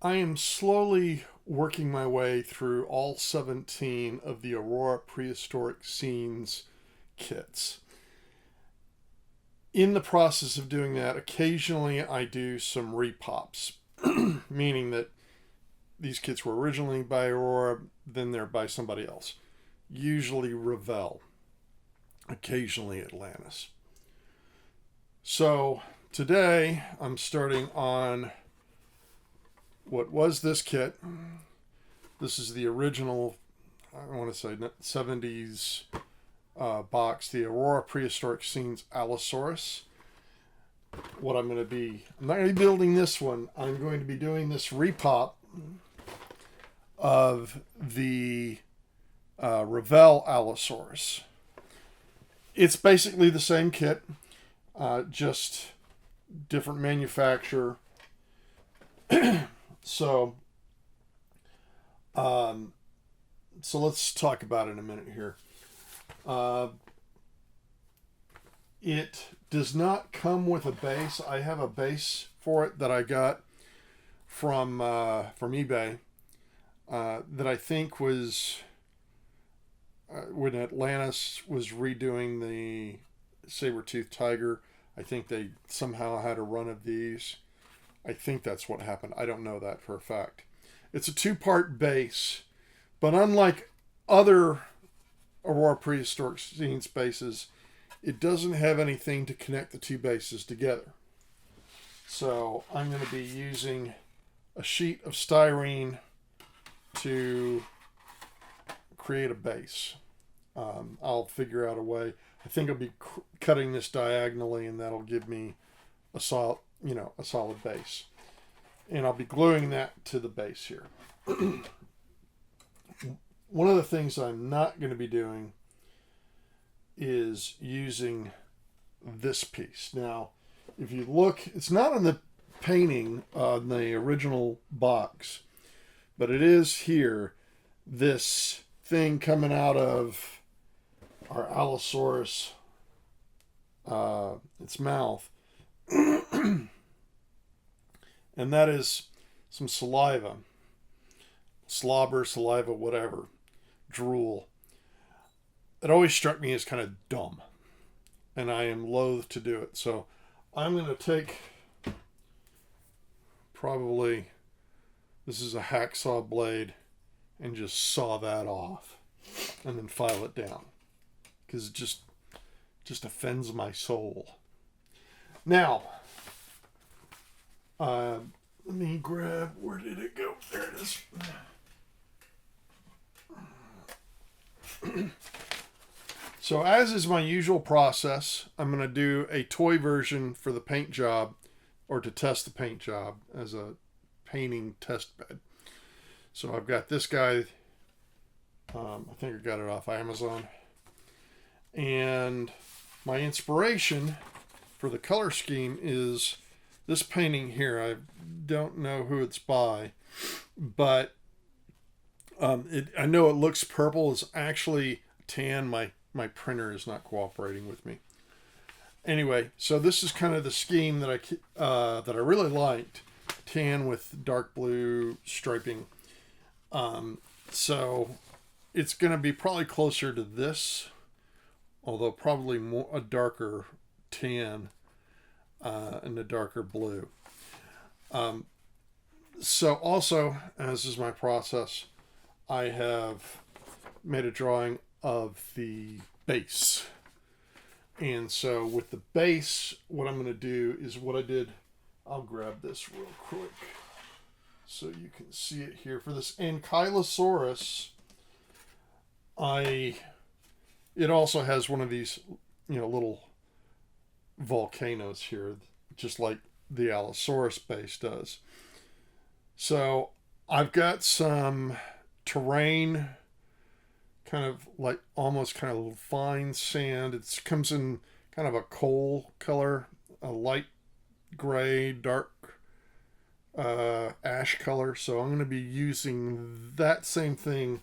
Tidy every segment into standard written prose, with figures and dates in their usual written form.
I am slowly working my way through all 17 of the Aurora Prehistoric Scenes kits. In the process of doing that, occasionally I do some repops, meaning that these kits were originally by Aurora, then they're by somebody else. Usually Revell, occasionally Atlantis. So today I'm starting on what was this kit. This is the original, I want to say 70s box, the Aurora Prehistoric Scenes Allosaurus. I'm not going to be building this one. I'm going to be doing this repop of the Revell Allosaurus. It's basically the same kit, just different manufacturer. So, so let's talk about it in a minute here. It does not come with a base. I have a base for it that I got from eBay that I think was when Atlantis was redoing the saber-toothed tiger. I think they somehow had a run of these. I think that's what happened. I don't know that for a fact. It's a two-part base, but unlike other Aurora Prehistoric Scenes bases, it doesn't have anything to connect the two bases together. So I'm going to be using a sheet of styrene to create a base. I'll figure out a way. I think I'll be cutting this diagonally, and that'll give me a solid base. And I'll be gluing that to the base here. One of the things I'm not going to be doing is using this piece. Now, if you look, it's not on the painting on the original box, but it is here. This thing coming out of our Allosaurus, its mouth, and that is some saliva, slobber, saliva, whatever, drool. It always struck me as kind of dumb, and I am loath to do it. So I'm going to take probably, this is a hacksaw blade, and just saw that off and then file it down because it just offends my soul. Now, let me grab, where did it go? There it is. So as is my usual process, I'm going to do a toy version for the paint job, or to test the paint job as a painting test bed. So I've got this guy, I think I got it off Amazon. And my inspiration for the color scheme is this painting here. I don't know who it's by, but I know it looks purple. It's actually tan. My printer is not cooperating with me. Anyway, so this is kind of the scheme that I really liked. Tan with dark blue striping. So it's going to be probably closer to this, although probably more a darker tan and a darker blue. So also, as is my process, I have made a drawing of the base. And so with the base, what I'm going to do is what I did. I'll grab this real quick so you can see it here. For this Ankylosaurus, it also has one of these, little volcanoes here, just like the Allosaurus base does. So I've got some terrain, kind of like almost kind of fine sand. It comes in kind of a coal color, a light gray, dark ash color. So I'm going to be using that same thing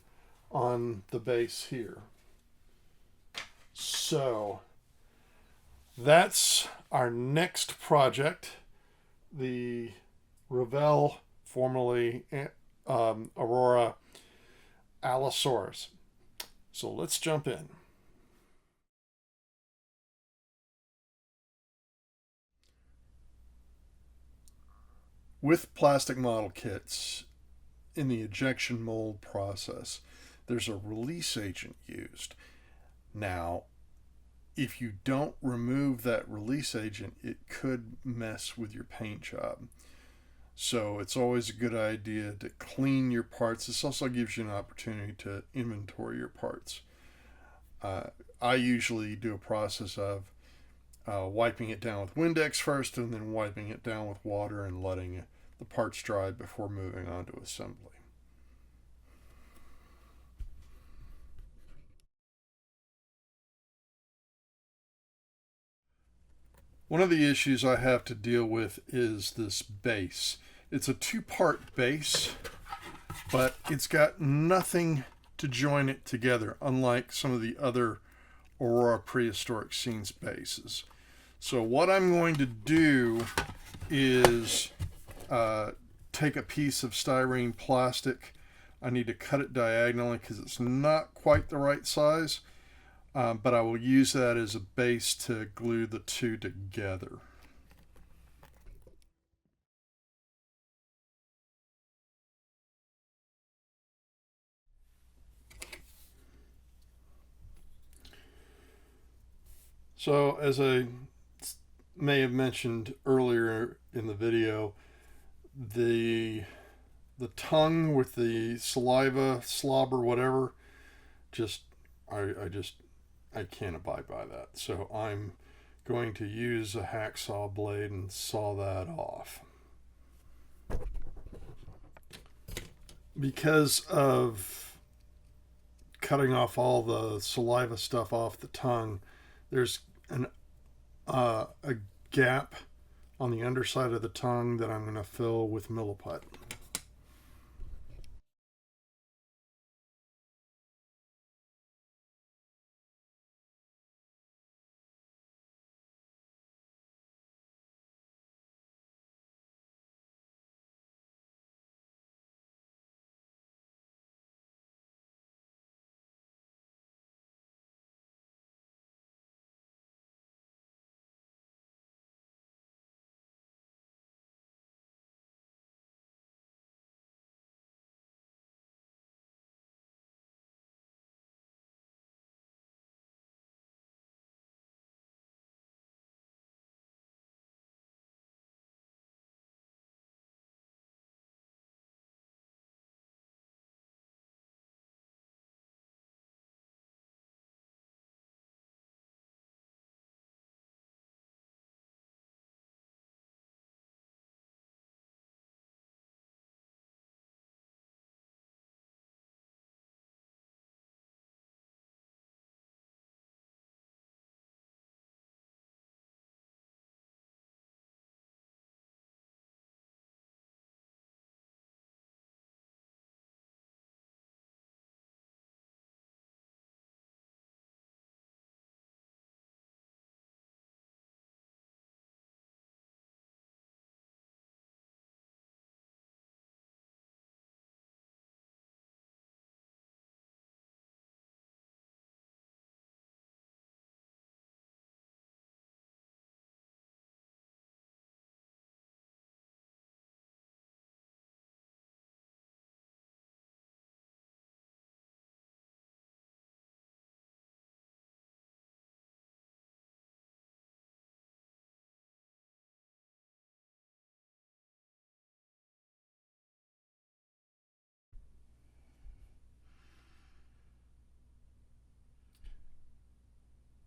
on the base here. So that's our next project, the Revell formerly Aurora Allosaurus. So let's jump in. With plastic model kits, in the ejection mold process, there's a release agent used. Now, if you don't remove that release agent, it could mess with your paint job. So it's always a good idea to clean your parts. This also gives you an opportunity to inventory your parts. I usually do a process of wiping it down with Windex first and then wiping it down with water and letting the parts dry before moving on to assembly. One of the issues I have to deal with is this base. It's a two-part base, but it's got nothing to join it together, unlike some of the other Aurora Prehistoric Scenes bases. So what I'm going to do is take a piece of styrene plastic. I need to cut it diagonally because it's not quite the right size, but I will use that as a base to glue the two together. So as I may have mentioned earlier in the video, the tongue with the saliva, slobber, whatever, I can't abide by that. So I'm going to use a hacksaw blade and saw that off. Because of cutting off all the saliva stuff off the tongue, there's a gap on the underside of the tongue that I'm going to fill with milliput.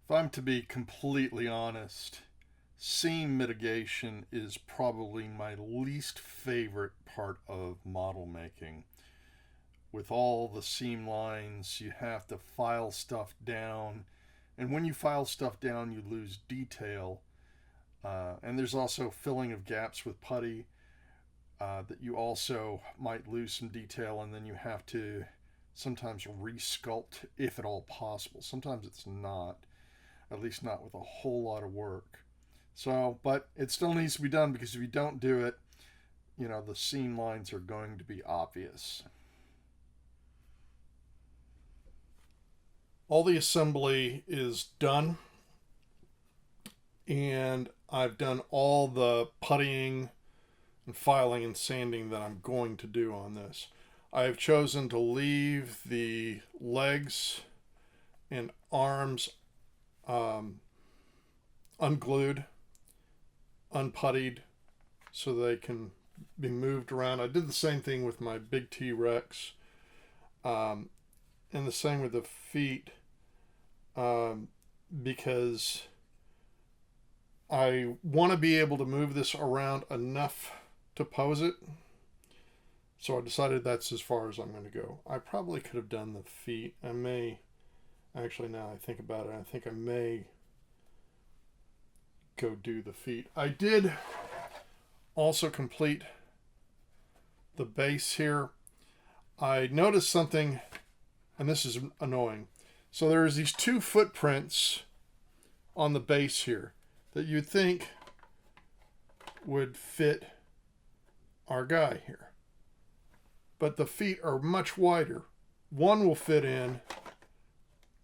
If I'm to be completely honest, seam mitigation is probably my least favorite part of model making. With all the seam lines, you have to file stuff down, and when you file stuff down, you lose detail. And there's also filling of gaps with putty that you also might lose some detail, and then you have to sometimes resculpt if at all possible. Sometimes it's not, at least not with a whole lot of work. So, but it still needs to be done because if you don't do it, you know, the seam lines are going to be obvious. All the assembly is done, and I've done all the puttying and filing and sanding that I'm going to do on this. I have chosen to leave the legs and arms unglued, unputtied, so they can be moved around. I did the same thing with my big T-Rex, and the same with the feet, because I want to be able to move this around enough to pose it. So I decided that's as far as I'm going to go. I probably could have done the feet. I may, actually, now I think about it, I think I may go do the feet. I did also complete the base here. I noticed something, and this is annoying. So there's these two footprints on the base here that you'd think would fit our guy here. But the feet are much wider. One will fit in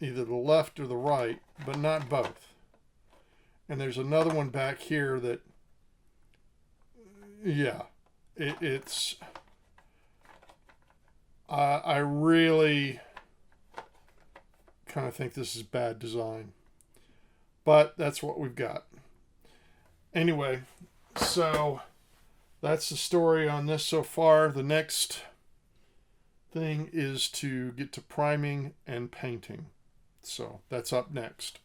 either the left or the right, but not both. And there's another one back here that, yeah, it's, I really kind of think this is bad design. But that's what we've got. Anyway, so that's the story on this so far. The next thing is to get to priming and painting. So that's up next.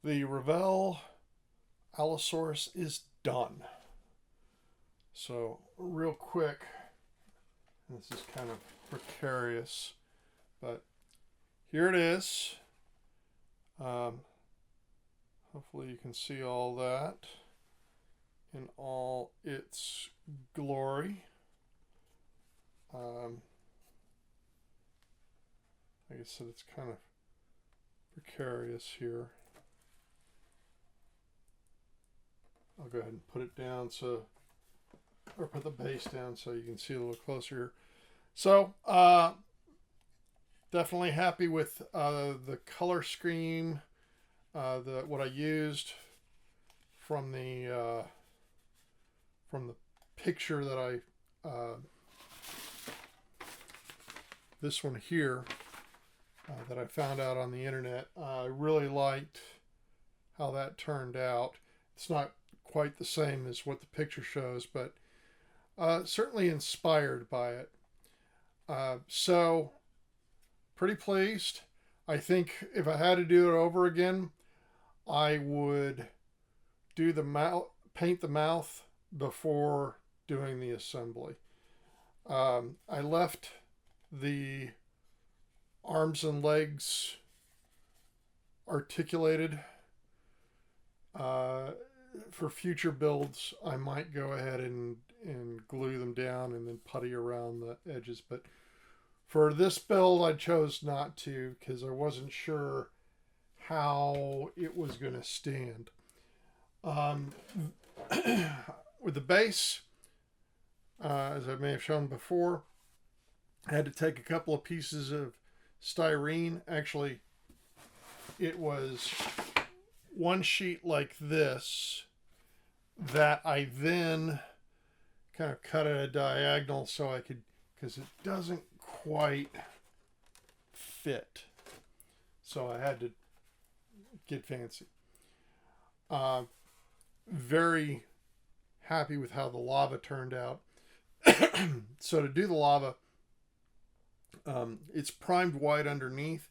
The Revell Allosaurus is done. So real quick, this is kind of precarious, but here it is. Hopefully you can see all that in all its glory. Like I said, it's kind of precarious here. I'll go ahead and put it down so, or put the base down so you can see a little closer here. So, definitely happy with the color scheme, what I used from the picture that this one here that I found out on the internet. I really liked how that turned out. It's not quite the same as what the picture shows, but certainly inspired by it. So pretty pleased. I think if I had to do it over again, I would do the mouth, paint the mouth before doing the assembly. I left the arms and legs articulated. For future builds, I might go ahead and glue them down and then putty around the edges. But for this build, I chose not to because I wasn't sure how it was going to stand. With the base, as I may have shown before, I had to take a couple of pieces of styrene. Actually, it was one sheet like this that I then kind of cut at a diagonal so I could, because it doesn't quite fit. So I had to get fancy. Very happy with how the lava turned out. So to do the lava, it's primed white underneath,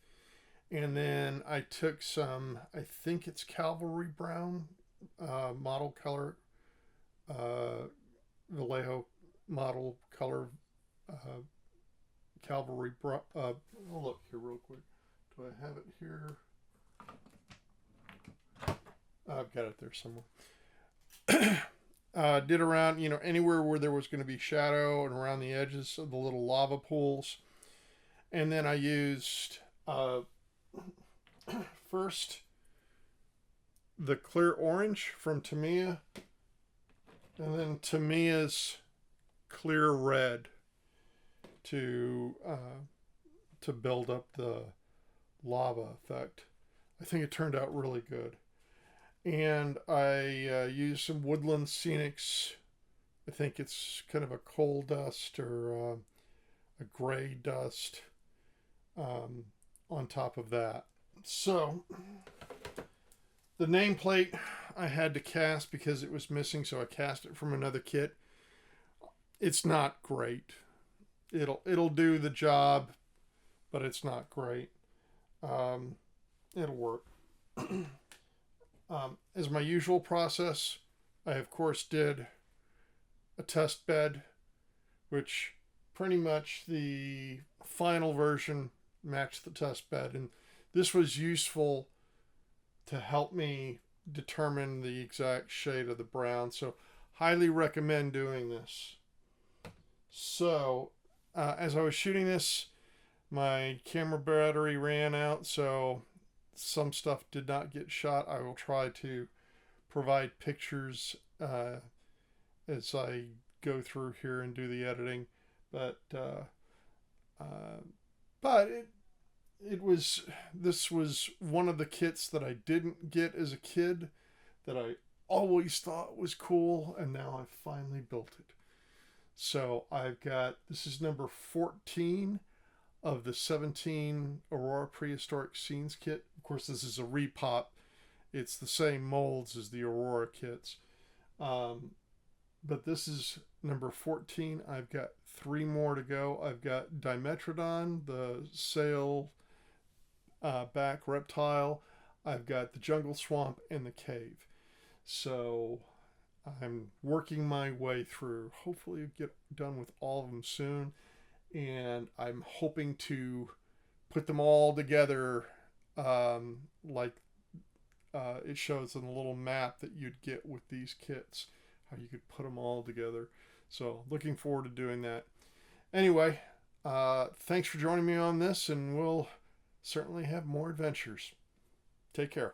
and then I took some, I think it's Cavalry Brown model color, Vallejo model color, Cavalry Brown. I'll look here real quick. Do I have it here? I've got it there somewhere. Did around, anywhere where there was going to be shadow and around the edges of the little lava pools. And then I used first the clear orange from Tamiya, and then Tamiya's clear red to build up the lava effect. I think it turned out really good. And I used some Woodland Scenics. I think it's kind of a coal dust or a gray dust on top of that. So the nameplate I had to cast because it was missing, so I cast it from another kit. It's not great. It'll do the job, but it's not great. It'll work. As my usual process, I of course did a test bed, which pretty much the final version matched the test bed, and this was useful to help me determine the exact shade of the brown, so highly recommend doing this. So as I was shooting this, my camera battery ran out, so some stuff did not get shot. I will try to provide pictures as I go through here and do the editing, but this was one of the kits that I didn't get as a kid that I always thought was cool, and now I've finally built it. So this is number 14 of the 17 Aurora Prehistoric Scenes kit. Of course, this is a repop. It's the same molds as the Aurora kits. But this is number 14. I've got 3 more to go. I've got Dimetrodon, the sail back reptile. I've got the jungle swamp and the cave. So I'm working my way through. Hopefully get done with all of them soon. And I'm hoping to put them all together like it shows on the little map that you'd get with these kits, how you could put them all together. So looking forward to doing that. Anyway, thanks for joining me on this, and we'll certainly have more adventures. Take care.